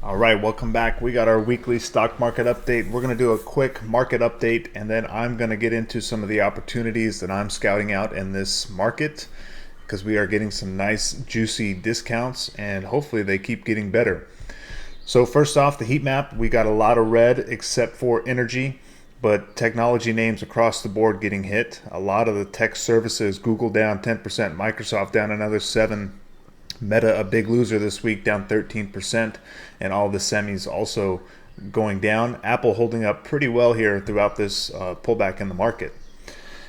All right, welcome back. We got our weekly stock market update. We're going to do a quick market update, and then I'm going to get into some of the opportunities that I'm scouting out in this market because we are getting some nice juicy discounts, and hopefully they keep getting better. So first off, the heat map, we got a lot of red except for energy, but technology names across the board getting hit. A lot of the tech services, Google down 10%, Microsoft down another 7%. Meta, a big loser this week, down 13%, and all the semis also going down. Apple holding up pretty well here throughout this pullback in the market.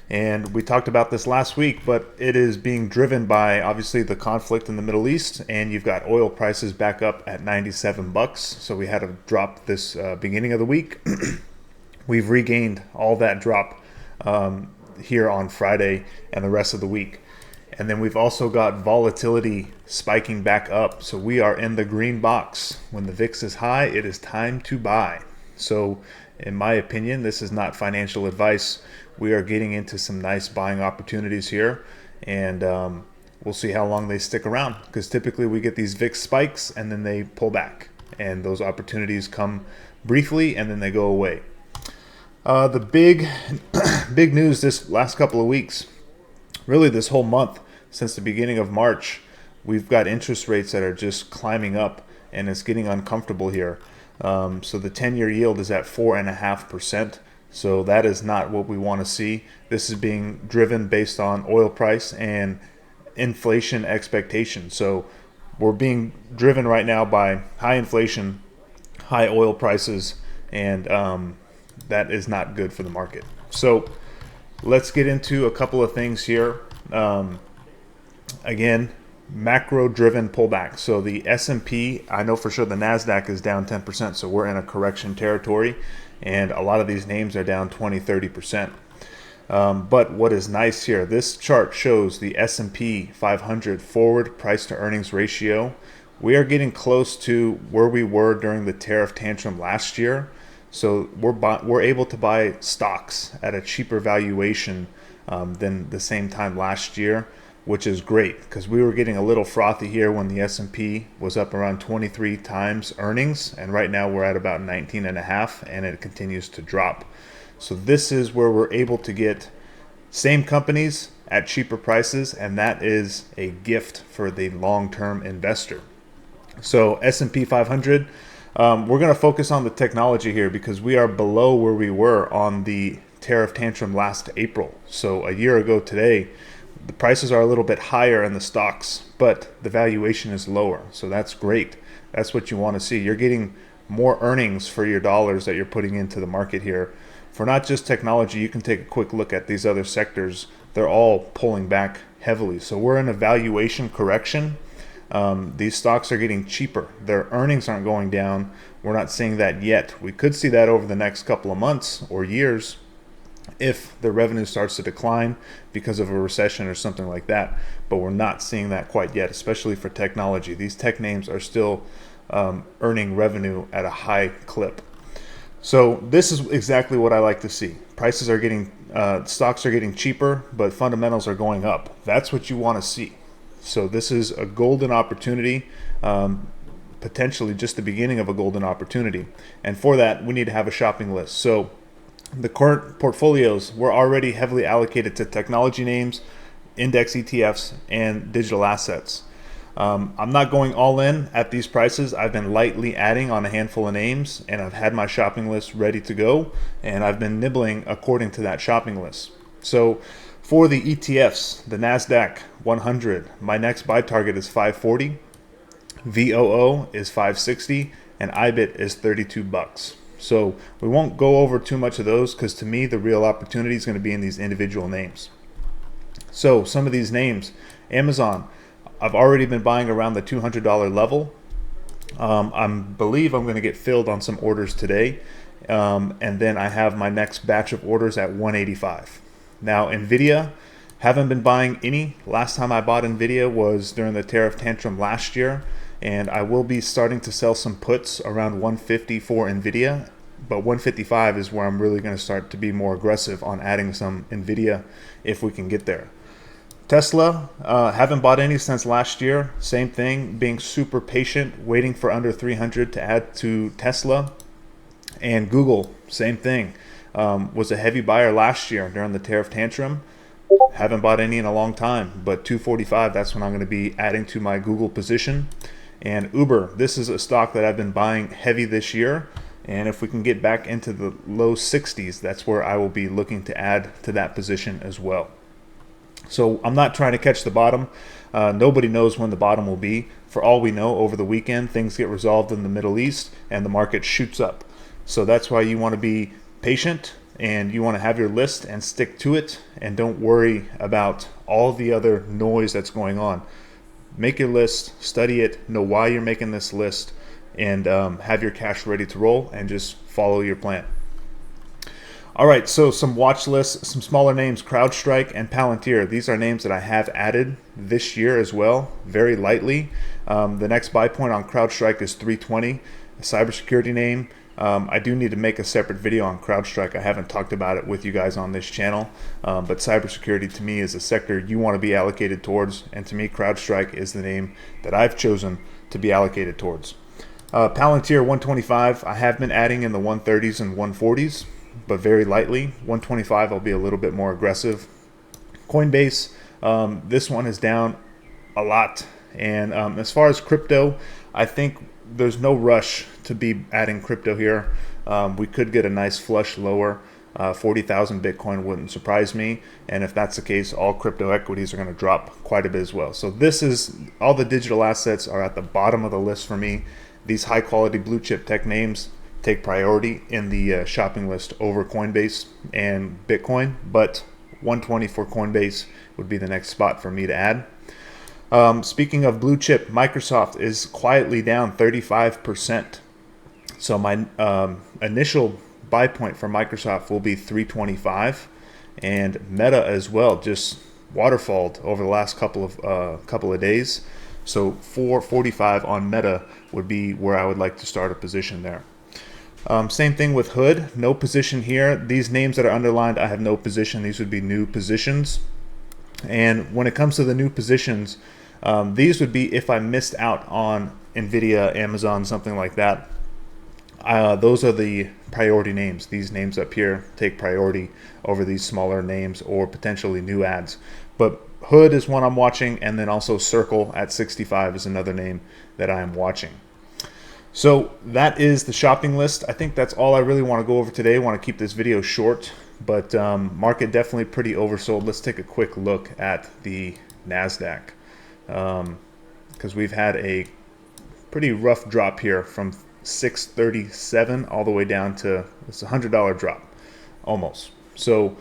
And we talked about this last week, but it is being driven by obviously the conflict in the Middle East, and you've got oil prices back up at 97 bucks. So we had a drop this beginning of the week. We've regained all that drop here on Friday and the rest of the week. And then we've also got volatility spiking back up. So we are in the green box. When the VIX is high, it is time to buy. So in my opinion, this is not financial advice. We are getting into some nice buying opportunities here. And we'll see how long they stick around. Because typically we get these VIX spikes and then they pull back. And those opportunities come briefly and then they go away. The big news this last couple of weeks, really this whole month, since the beginning of March, we've got interest rates that are just climbing up, and it's getting uncomfortable here. So the 10-year yield is at 4.5%. So that is not what we want to see. This is being driven based on oil price and inflation expectations. So we're being driven right now by high inflation, high oil prices, and that is not good for the market. So let's get into a couple of things here. Again, macro-driven pullback. So the S&P, I know for sure the NASDAQ is down 10%, so we're in a correction territory, and a lot of these names are down 20-30%. But what is nice here, this chart shows the S&P 500 forward price-to-earnings ratio. We are getting close to where we were during the tariff tantrum last year. So we're able to buy stocks at a cheaper valuation than the same time last year, which is great because we were getting a little frothy here when the S&P was up around 23 times earnings, and right now we're at about 19.5, and it continues to drop. So this is where we're able to get same companies at cheaper prices, and that is a gift for the long-term investor. So S&P 500. We're going to focus on the technology here because we are below where we were on the tariff tantrum last April. So a year ago today, the prices are a little bit higher in the stocks, but the valuation is lower. So that's great. That's what you want to see. You're getting more earnings for your dollars that you're putting into the market here. For not just technology, you can take a quick look at these other sectors. They're all pulling back heavily. So we're in a valuation correction. These stocks are getting cheaper. Their earnings aren't going down. We're not seeing that yet. We could see that over the next couple of months or years if the revenue starts to decline because of a recession or something like that. But we're not seeing that quite yet, especially for technology. These tech names are still earning revenue at a high clip. So this is exactly what I like to see. Prices are getting, stocks are getting cheaper, but fundamentals are going up. That's what you want to see. So this is a golden opportunity, potentially just the beginning of a golden opportunity. And for that, we need to have a shopping list. So the current portfolios, we're already heavily allocated to technology names, index ETFs, and digital assets. I'm not going all in at these prices. I've been lightly adding on a handful of names, and I've had my shopping list ready to go, and I've been nibbling according to that shopping list. So for the ETFs, the NASDAQ 100, my next buy target is 540, VOO is 560, and IBIT is 32 bucks. So we won't go over too much of those because to me the real opportunity is going to be in these individual names. So some of these names, Amazon, I've already been buying around the $200 level. I believe I'm going to get filled on some orders today, and then I have my next batch of orders at 185. Now NVIDIA, haven't been buying any. Last time I bought NVIDIA was during the tariff tantrum last year, and I will be starting to sell some puts around 150 for NVIDIA, but 155 is where I'm really going to start to be more aggressive on adding some NVIDIA if we can get there. Tesla, haven't bought any since last year. Same thing, being super patient, waiting for under 300 to add to Tesla. And Google, same thing. Was a heavy buyer last year during the tariff tantrum. Haven't bought any in a long time, but 245, that's when I'm going to be adding to my Google position. And Uber, this is a stock that I've been buying heavy this year. And if we can get back into the low 60s, that's where I will be looking to add to that position as well. So I'm not trying to catch the bottom. Nobody knows when the bottom will be. For all we know, over the weekend, things get resolved in the Middle East and the market shoots up. So that's why you want to be patient and you want to have your list and stick to it, and don't worry about all the other noise that's going on. Make your list, study it, know why you're making this list, and have your cash ready to roll and just follow your plan. All right, so some watch lists, some smaller names, CrowdStrike and Palantir. These are names that I have added this year as well, very lightly. The next buy point on CrowdStrike is 320, a cybersecurity name. I do need to make a separate video on CrowdStrike. I haven't talked about it with you guys on this channel, but cybersecurity to me is a sector you want to be allocated towards, and to me CrowdStrike is the name that I've chosen to be allocated towards. Palantir 125, I have been adding in the 130s and 140s, but very lightly. 125 I'll be a little bit more aggressive. Coinbase, this one is down a lot, and as far as crypto, I think there's no rush to be adding crypto here. We could get a nice flush lower. 40,000 Bitcoin wouldn't surprise me, and if that's the case, all crypto equities are going to drop quite a bit as well. So this is, all the digital assets are at the bottom of the list for me. These high quality blue chip tech names take priority in the shopping list over Coinbase and Bitcoin, but 120 for Coinbase would be the next spot for me to add. Speaking of blue chip, Microsoft is quietly down 35%. So my initial buy point for Microsoft will be 325, and Meta as well, just waterfalled over the last couple of days. So 445 on Meta would be where I would like to start a position there. Same thing with Hood, no position here. These names that are underlined, I have no position. These would be new positions. And when it comes to the new positions, these would be if I missed out on NVIDIA, Amazon, something like that. Those are the priority names. These names up here take priority over these smaller names or potentially new ads. But Hood is one I'm watching, and then also Circle at 65 is another name that I am watching. So that is the shopping list. I think that's all I really want to go over today. I want to keep this video short, but market definitely pretty oversold. Let's take a quick look at the NASDAQ, because we've had a pretty rough drop here from 637 all the way down to, it's a $100 drop almost. So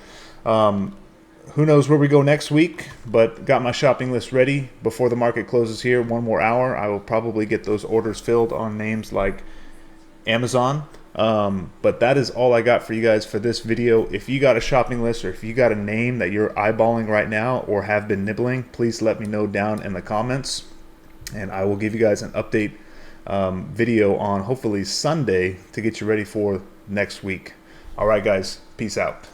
who knows where we go next week, but got my shopping list ready before the market closes here. One more hour, I will probably get those orders filled on names like Amazon. But that is all I got for you guys for this video. If you got a shopping list, or if you got a name that you're eyeballing right now or have been nibbling, please let me know down in the comments, and I will give you guys an update video on hopefully Sunday to get you ready for next week. All right guys, peace out.